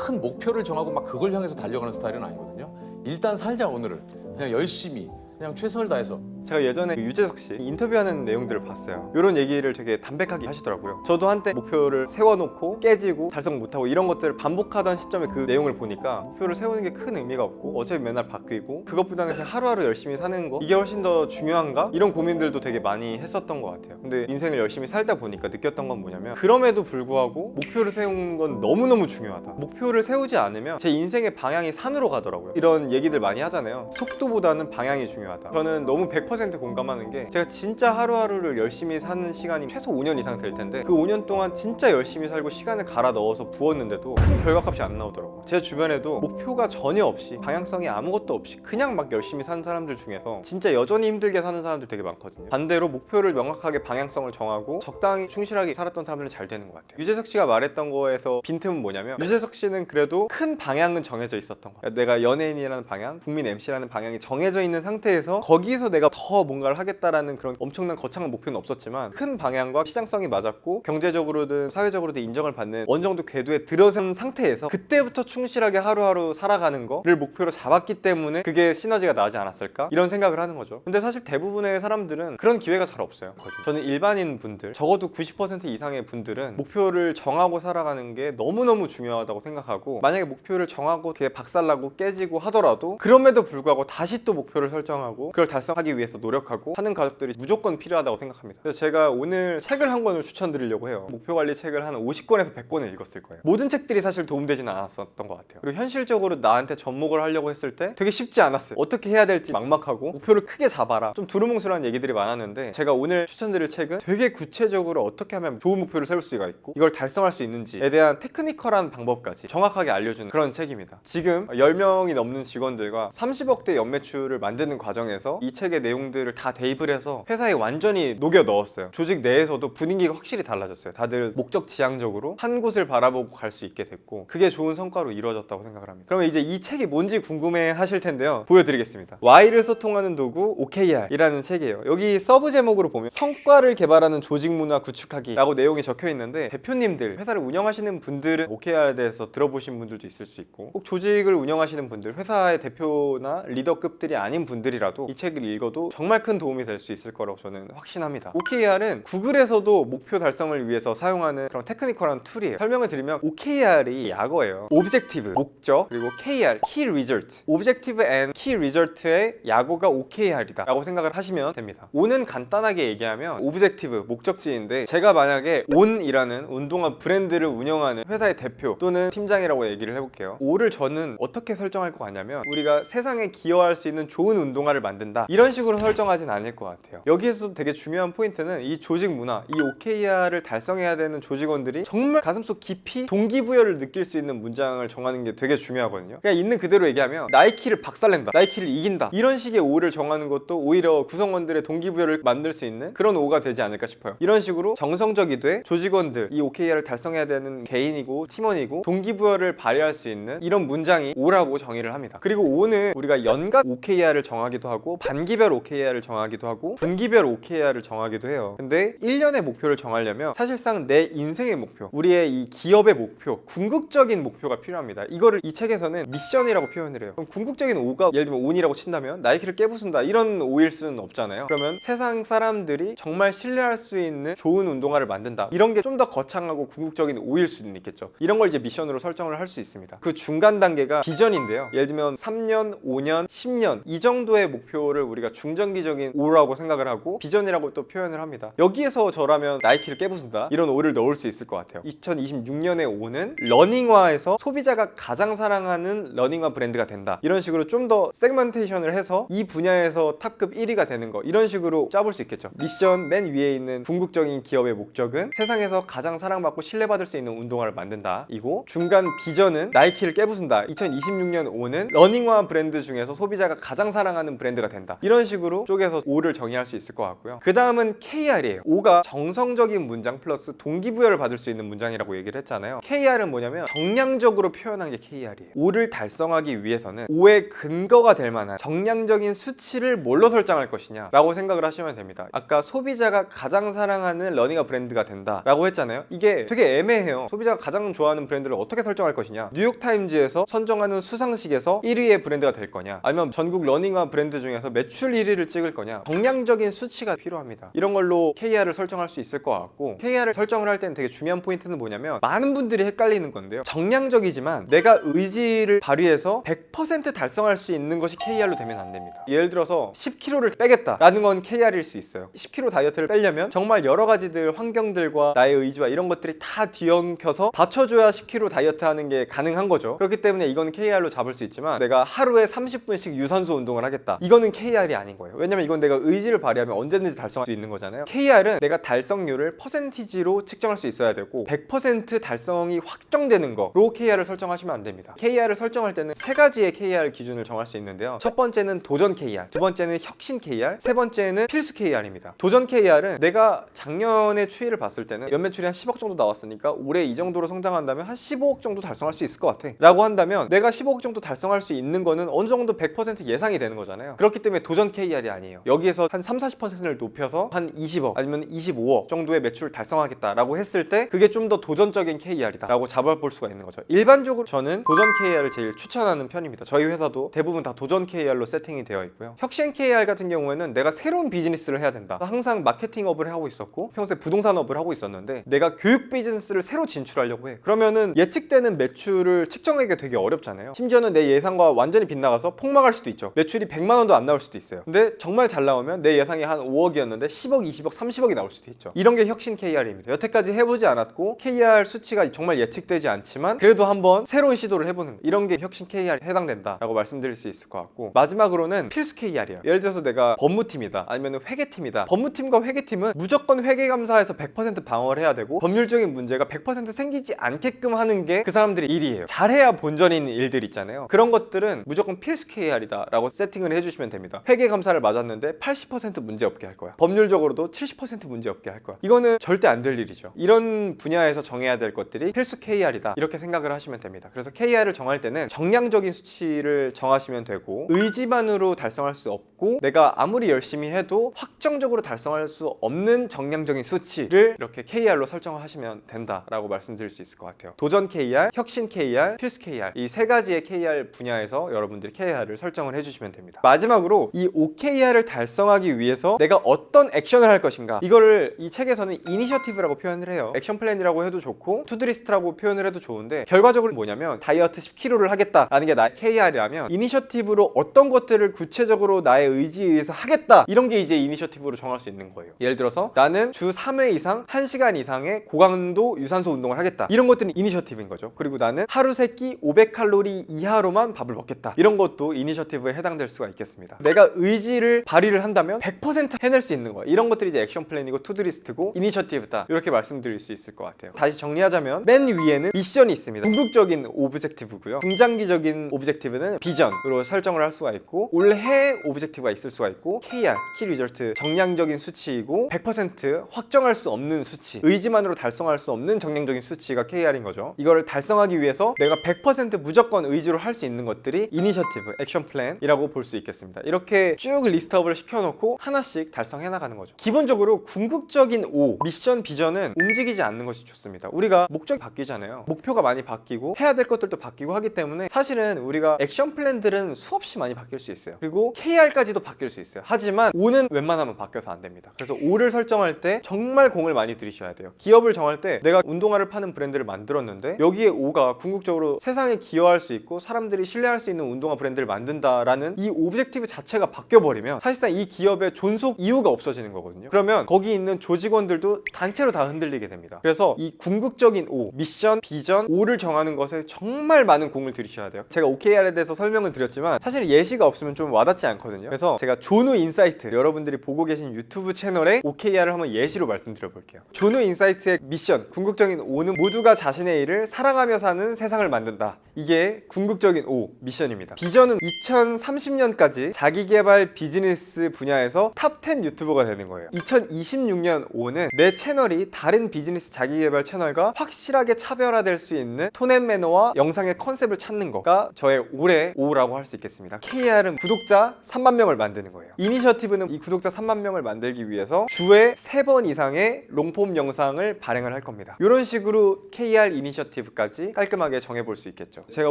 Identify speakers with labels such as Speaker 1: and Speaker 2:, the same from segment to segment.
Speaker 1: 큰 목표를 정하고 막 그걸 향해서 달려가는 스타일은 아니거든요. 일단 살자 오늘을 그냥 열심히 그냥 최선을 다해서.
Speaker 2: 제가 예전에 유재석 씨 인터뷰하는 내용들을 봤어요. 이런 얘기를 되게 담백하게 하시더라고요. 저도 한때 목표를 세워놓고 깨지고 달성 못하고 이런 것들을 반복하던 시점에 그 내용을 보니까 목표를 세우는 게 큰 의미가 없고 어차피 맨날 바뀌고 그것보다는 그냥 하루하루 열심히 사는 거, 이게 훨씬 더 중요한가? 이런 고민들도 되게 많이 했었던 것 같아요. 근데 인생을 열심히 살다 보니까 느꼈던 건 뭐냐면, 그럼에도 불구하고 목표를 세우는 건 너무너무 중요하다. 목표를 세우지 않으면 제 인생의 방향이 산으로 가더라고요. 이런 얘기들 많이 하잖아요. 속도보다는 방향이 중요하다. 저는 너무 100% 공감하는 게, 제가 진짜 하루하루를 열심히 사는 시간이 최소 5년 이상 될 텐데 그 5년 동안 진짜 열심히 살고 시간을 갈아 넣어서 부었는데도 큰 결과값이 안 나오더라고요. 제 주변에도 목표가 전혀 없이, 방향성이 아무것도 없이 그냥 막 열심히 사는 사람들 중에서 진짜 여전히 힘들게 사는 사람들 되게 많거든요. 반대로 목표를 명확하게 방향성을 정하고 적당히 충실하게 살았던 사람들은 잘 되는 것 같아요. 유재석 씨가 말했던 거에서 빈틈은 뭐냐면, 유재석 씨는 그래도 큰 방향은 정해져 있었던 거예요. 그러니까 내가 연예인이라는 방향, 국민 MC라는 방향이 정해져 있는 상태에서 거기서 내가 더 뭔가를 하겠다라는 그런 엄청난 거창한 목표는 없었지만, 큰 방향과 시장성이 맞았고 경제적으로든 사회적으로든 인정을 받는 어느 정도 궤도에 들어선 상태에서 그때부터 충실하게 하루하루 살아가는 거를 목표로 잡았기 때문에 그게 시너지가 나지 않았을까? 이런 생각을 하는 거죠. 근데 사실 대부분의 사람들은 그런 기회가 잘 없어요. 저는 일반인 분들, 적어도 90% 이상의 분들은 목표를 정하고 살아가는 게 너무너무 중요하다고 생각하고, 만약에 목표를 정하고 되게 박살나고 깨지고 하더라도 그럼에도 불구하고 다시 또 목표를 설정하고 그걸 달성하기 위해서 노력하고 하는 가족들이 무조건 필요하다고 생각합니다. 그래서 제가 오늘 책을 한 권을 추천드리려고 해요. 목표관리 책을 한 50권에서 100권을 읽었을 거예요. 모든 책들이 사실 도움되지는 않았었던 것 같아요. 그리고 현실적으로 나한테 접목을 하려고 했을 때 되게 쉽지 않았어요. 어떻게 해야 될지 막막하고, 목표를 크게 잡아라, 좀 두루뭉술한 얘기들이 많았는데, 제가 오늘 추천드릴 책은 되게 구체적으로 어떻게 하면 좋은 목표를 세울 수가 있고 이걸 달성할 수 있는지에 대한 테크니컬한 방법까지 정확하게 알려주는 그런 책입니다. 지금 10명이 넘는 직원들과 30억대 연매출을 만드는 과정에서 이 책의 내용들을 다 대입을 해서 회사에 완전히 녹여 넣었어요. 조직 내에서도 분위기가 확실히 달라졌어요. 다들 목적지향적으로 한 곳을 바라보고 갈 수 있게 됐고, 그게 좋은 성과로 이루어졌다고 생각을 합니다. 그러면 이제 이 책이 뭔지 궁금해 하실 텐데요, 보여드리겠습니다. Why를 소통하는 도구 OKR이라는 책이에요. 여기 서브 제목으로 보면 성과를 개발하는 조직 문화 구축하기 라고 내용이 적혀 있는데, 대표님들, 회사를 운영하시는 분들은 OKR에 대해서 들어보신 분들도 있을 수 있고, 꼭 조직을 운영하시는 분들, 회사의 대표나 리더급들이 아닌 분들이라도 이 책을 읽어도 정말 큰 도움이 될 수 있을 거라고 저는 확신합니다. OKR은 구글에서도 목표 달성을 위해서 사용하는 그런 테크니컬한 툴이에요. 설명을 드리면, OKR이 약어예요. Objective, 목적, 그리고 KR, Key Result. Objective and Key Result의 약어가 OKR이다 라고 생각을 하시면 됩니다. O는 간단하게 얘기하면 Objective, 목적지인데, 제가 만약에 ON이라는 운동화 브랜드를 운영하는 회사의 대표 또는 팀장이라고 얘기를 해볼게요. O를 저는 어떻게 설정할 것 같냐면, 우리가 세상에 기여할 수 있는 좋은 운동화를 만든다, 이런 식으로 설정하진 않을 것 같아요. 여기에서 되게 중요한 포인트는 이 조직 문화, 이 OKR을 달성해야 되는 조직원들이 정말 가슴속 깊이 동기부여를 느낄 수 있는 문장을 정하는 게 되게 중요하거든요. 그냥 있는 그대로 얘기하면, 나이키를 박살낸다, 나이키를 이긴다, 이런 식의 O를 정하는 것도 오히려 구성원들의 동기부여를 만들 수 있는 그런 O가 되지 않을까 싶어요. 이런 식으로 정성적이되 조직원들, 이 OKR을 달성해야 되는 개인이고 팀원이고 동기부여를 발휘할 수 있는 이런 문장이 O라고 정의를 합니다. 그리고 O는 우리가 연간 OKR을 정하기도 하고, 반기별 OKR을 정하기도 하고, 분기별 OKR을 정하기도 해요. 근데 1년의 목표를 정하려면 사실상 내 인생의 목표, 우리의 이 기업의 목표, 궁극적인 목표가 필요합니다. 이거를 이 책에서는 미션이라고 표현을 해요. 그럼 궁극적인 O가 예를 들면 ON이라고 친다면 나이키를 깨부순다, 이런 O일 수는 없잖아요. 그러면 세상 사람들이 정말 신뢰할 수 있는 좋은 운동화를 만든다, 이런 게 좀 더 거창하고 궁극적인 O일 수는 있겠죠. 이런 걸 이제 미션으로 설정을 할 수 있습니다. 그 중간 단계가 비전인데요, 예를 들면 3년, 5년, 10년 이 정도의 목표를 우리가 중장기적인 O라고 생각을 하고 비전이라고 또 표현을 합니다. 여기에서 저라면 나이키를 깨부순다, 이런 O를 넣을 수 있을 것 같아요. 2026년의 O는 러닝화에서 소비자가 가장 사랑하는 러닝화 브랜드가 된다, 이런 식으로 좀 더 세그멘테이션을 해서 이 분야에서 탑급 1위가 되는 거, 이런 식으로 짜볼 수 있겠죠. 미션 맨 위에 있는 궁극적인 기업의 목적은 세상에서 가장 사랑받고 신뢰받을 수 있는 운동화를 만든다 이고, 중간 비전은 나이키를 깨부순다, 2026년 O는 러닝화 브랜드 중에서 소비자가 가장 사랑하는 브랜드가 된다, 이런 식으로 식으로 쪼개서 O를 정의할 수 있을 것 같고요. 그 다음은 KR이에요. O가 정성적인 문장 플러스 동기부여를 받을 수 있는 문장이라고 얘기를 했잖아요. KR은 뭐냐면 정량적으로 표현한 게 KR이에요. O를 달성하기 위해서는 O의 근거가 될 만한 정량적인 수치를 뭘로 설정할 것이냐 라고 생각을 하시면 됩니다. 아까 소비자가 가장 사랑하는 러닝화 브랜드가 된다 라고 했잖아요. 이게 되게 애매해요. 소비자가 가장 좋아하는 브랜드를 어떻게 설정할 것이냐. 뉴욕타임즈에서 선정하는 수상식에서 1위의 브랜드가 될 거냐, 아니면 전국 러닝화 브랜드 중에서 매출 1위를 찍을 거냐. 정량적인 수치가 필요합니다. 이런 걸로 KR을 설정할 수 있을 것 같고, KR을 설정을 할 때는 되게 중요한 포인트는 뭐냐면, 많은 분들이 헷갈리는 건데요, 정량적이지만 내가 의지를 발휘해서 100% 달성할 수 있는 것이 KR로 되면 안 됩니다. 예를 들어서 10kg를 빼겠다라는 건 KR일 수 있어요. 10kg 다이어트를 빼려면 정말 여러 가지들 환경들과 나의 의지와 이런 것들이 다 뒤엉켜서 받쳐줘야 10kg 다이어트 하는 게 가능한 거죠. 그렇기 때문에 이건 KR로 잡을 수 있지만, 내가 하루에 30분씩 유산소 운동을 하겠다, 이거는 KR이 아닌 거예요. 왜냐면 이건 내가 의지를 발휘하면 언제든지 달성할 수 있는 거잖아요. KR은 내가 달성률을 퍼센티지로 측정할 수 있어야 되고, 100% 달성이 확정되는 거로 KR을 설정하시면 안 됩니다. KR을 설정할 때는 세 가지의 KR 기준을 정할 수 있는데요. 첫 번째는 도전 KR, 두 번째는 혁신 KR, 세 번째는 필수 KR입니다. 도전 KR은 내가 작년에 추이를 봤을 때는 연매출이 한 10억 정도 나왔으니까 올해 이 정도로 성장한다면 한 15억 정도 달성할 수 있을 것 같아 라고 한다면, 내가 15억 정도 달성할 수 있는 거는 어느 정도 100% 예상이 되는 거잖아요. 그렇기 때문에 도전 KR이 아니에요. 여기에서 한 30-40%를 높여서 한 20억 아니면 25억 정도의 매출을 달성하겠다라고 했을 때, 그게 좀 더 도전적인 KR이다 라고 잡아볼 수가 있는 거죠. 일반적으로 저는 도전 KR을 제일 추천하는 편입니다. 저희 회사도 대부분 다 도전 KR로 세팅이 되어 있고요. 혁신 KR 같은 경우에는 내가 새로운 비즈니스를 해야 된다. 항상 마케팅업을 하고 있었고 평소에 부동산업을 하고 있었는데, 내가 교육 비즈니스를 새로 진출하려고 해. 그러면은 예측되는 매출을 측정하기가 되게 어렵잖아요. 심지어는 내 예상과 완전히 빗나가서 폭망할 수도 있죠. 매출이 100만 원도 안 나올 수도 있어요. 근데 정말 잘 나오면 내 예상이 한 5억이었는데 10억, 20억, 30억이 나올 수도 있죠. 이런 게 혁신 KR입니다. 여태까지 해보지 않았고 KR 수치가 정말 예측되지 않지만 그래도 한번 새로운 시도를 해보는 거, 이런 게 혁신 KR에 해당된다 라고 말씀드릴 수 있을 것 같고, 마지막으로는 필수 KR이에요. 예를 들어서 내가 법무팀이다, 아니면 회계팀이다. 법무팀과 회계팀은 무조건 회계감사에서 100% 방어를 해야 되고, 법률적인 문제가 100% 생기지 않게끔 하는 게 그 사람들의 일이에요. 잘해야 본전인 일들 있잖아요. 그런 것들은 무조건 필수 KR이다 라고 세팅을 해주시면 됩니다. 회계감사를 맞았는데 80% 문제 없게 할 거야. 법률적으로도 70% 문제 없게 할 거야. 이거는 절대 안 될 일이죠. 이런 분야에서 정해야 될 것들이 필수 KR이다, 이렇게 생각을 하시면 됩니다. 그래서 KR을 정할 때는 정량적인 수치를 정하시면 되고, 의지만으로 달성할 수 없고 내가 아무리 열심히 해도 확정적으로 달성할 수 없는 정량적인 수치를 이렇게 KR로 설정하시면 된다라고 말씀드릴 수 있을 것 같아요. 도전 KR, 혁신 KR, 필수 KR, 이 세 가지의 KR 분야에서 여러분들이 KR을 설정을 해주시면 됩니다. 마지막으로 이 OKR을 달성하기 위해서 내가 어떤 액션을 할 것인가, 이거를 이 책에서는 이니셔티브라고 표현을 해요. 액션 플랜이라고 해도 좋고 투두리스트라고 표현을 해도 좋은데, 결과적으로 뭐냐면 다이어트 10kg를 하겠다라는 게 나의 KR이라면, 이니셔티브로 어떤 것들을 구체적으로 나의 의지에 의해서 하겠다, 이런 게 이제 이니셔티브로 정할 수 있는 거예요. 예를 들어서 나는 주 3회 이상 1시간 이상의 고강도 유산소 운동을 하겠다, 이런 것들은 이니셔티브인 거죠. 그리고 나는 하루 3끼 500칼로리 이하로만 밥을 먹겠다, 이런 것도 이니셔티브에 해당될 수가 있겠습니다. 내가 의지를 발휘를 한다면 100% 해낼 수 있는 거예요. 이런 것들이 이제 액션 플랜이고 투두리스트고 이니셔티브다, 이렇게 말씀드릴 수 있을 것 같아요. 다시 정리하자면 맨 위에는 미션이 있습니다. 궁극적인 오브젝티브고요. 중장기적인 오브젝티브는 비전으로 설정을 할 수가 있고, 올해 오브젝티브가 있을 수가 있고, KR, 키 리절트, 정량적인 수치이고 100% 확정할 수 없는 수치, 의지만으로 달성할 수 없는 정량적인 수치가 KR인 거죠. 이거를 달성하기 위해서 내가 100% 무조건 의지로 할 수 있는 것들이 이니셔티브, 액션 플랜이라고 볼 수 있겠습니다. 이렇게 쭉 리스트업을 시켜놓고 하나씩 달성해 나가는 거죠. 기본적으로 궁극적인 O, 미션, 비전은 움직이지 않는 것이 좋습니다. 우리가 목적이 바뀌잖아요. 목표가 많이 바뀌고 해야 될 것들도 바뀌고 하기 때문에, 사실은 우리가 액션 플랜들은 수없이 많이 바뀔 수 있어요. 그리고 KR까지도 바뀔 수 있어요. 하지만 O는 웬만하면 바뀌어서 안 됩니다. 그래서 O를 설정할 때 정말 공을 많이 들이셔야 돼요. 기업을 정할 때 내가 운동화를 파는 브랜드를 만들었는데 여기에 O가 궁극적으로 세상에 기여할 수 있고 사람들이 신뢰할 수 있는 운동화 브랜드를 만든다라는 이 오브젝티브 자체가 바뀌어버리면 사실상 이 기업의 존속 이유가 없어지는 거거든요. 그러면 거기 있는 조직원들도 단체로 다 흔들리게 됩니다. 그래서 이 궁극적인 O, 미션, 비전, O를 정하는 것에 정말 많은 공을 들이셔야 돼요. 제가 OKR에 대해서 설명을 드렸지만 사실 예시가 없으면 좀 와닿지 않거든요. 그래서 제가 존우 인사이트, 여러분들이 보고 계신 유튜브 채널에 OKR을 한번 예시로 말씀드려 볼게요. 존우 인사이트의 미션, 궁극적인 O는 모두가 자신의 일을 사랑하며 사는 세상을 만든다. 이게 궁극적인 O, 미션입니다. 비전은 2030년까지 자기개발 비즈니스 분야에서 탑 10 유튜버가 되는 거예요. 2026년 5는 내 채널이 다른 비즈니스 자기개발 채널과 확실하게 차별화될 수 있는 톤 앤 매너와 영상의 컨셉을 찾는 거가 저의 올해 5라고 할 수 있겠습니다. KR은 구독자 3만 명을 만드는 거예요. 이니셔티브는 이 구독자 3만 명을 만들기 위해서 주에 3번 이상의 롱폼 영상을 발행을 할 겁니다. 이런 식으로 KR 이니셔티브까지 깔끔하게 정해볼 수 있겠죠. 제가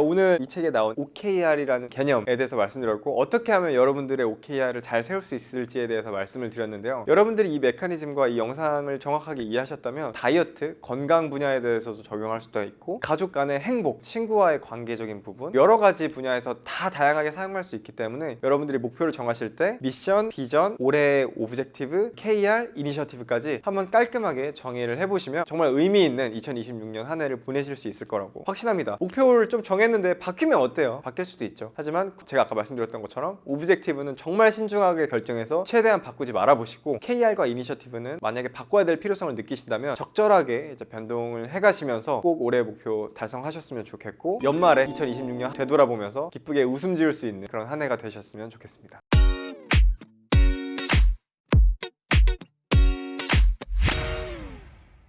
Speaker 2: 오늘 이 책에 나온 OKR이라는 개념에 대해서 말씀드렸고, 어떻게 하면 여러분들의 OKR을 잘 세울 수 있을지에 대해서 말씀을 드렸는데요. 여러분들이 이 메커니즘과 이 영상을 정확하게 이해하셨다면 다이어트, 건강 분야에 대해서도 적용할 수도 있고, 가족 간의 행복, 친구와의 관계적인 부분, 여러 가지 분야에서 다 다양하게 사용할 수 있기 때문에 여러분들이 목표를 정하실 때 미션, 비전, 올해의 오브젝티브, KR, 이니셔티브까지 한번 깔끔하게 정의를 해보시면 정말 의미 있는 2026년 한 해를 보내실 수 있을 거라고 확신합니다. 목표를 좀 정했는데 바뀌면 어때요? 바뀔 수도 있죠. 하지만 제가 아까 말씀드렸던 것처럼 오브젝티브는 정말 신중하게 결정해서 최대한 바꾸지 말아보시고, KR과 이니셔티브는 만약에 바꿔야 될 필요성을 느끼신다면 적절하게 이제 변동을 해가시면서 꼭 올해 목표 달성하셨으면 좋겠고, 연말에 2026년 되돌아보면서 기쁘게 웃음 지을 수 있는 그런 한 해가 되셨으면 좋겠습니다.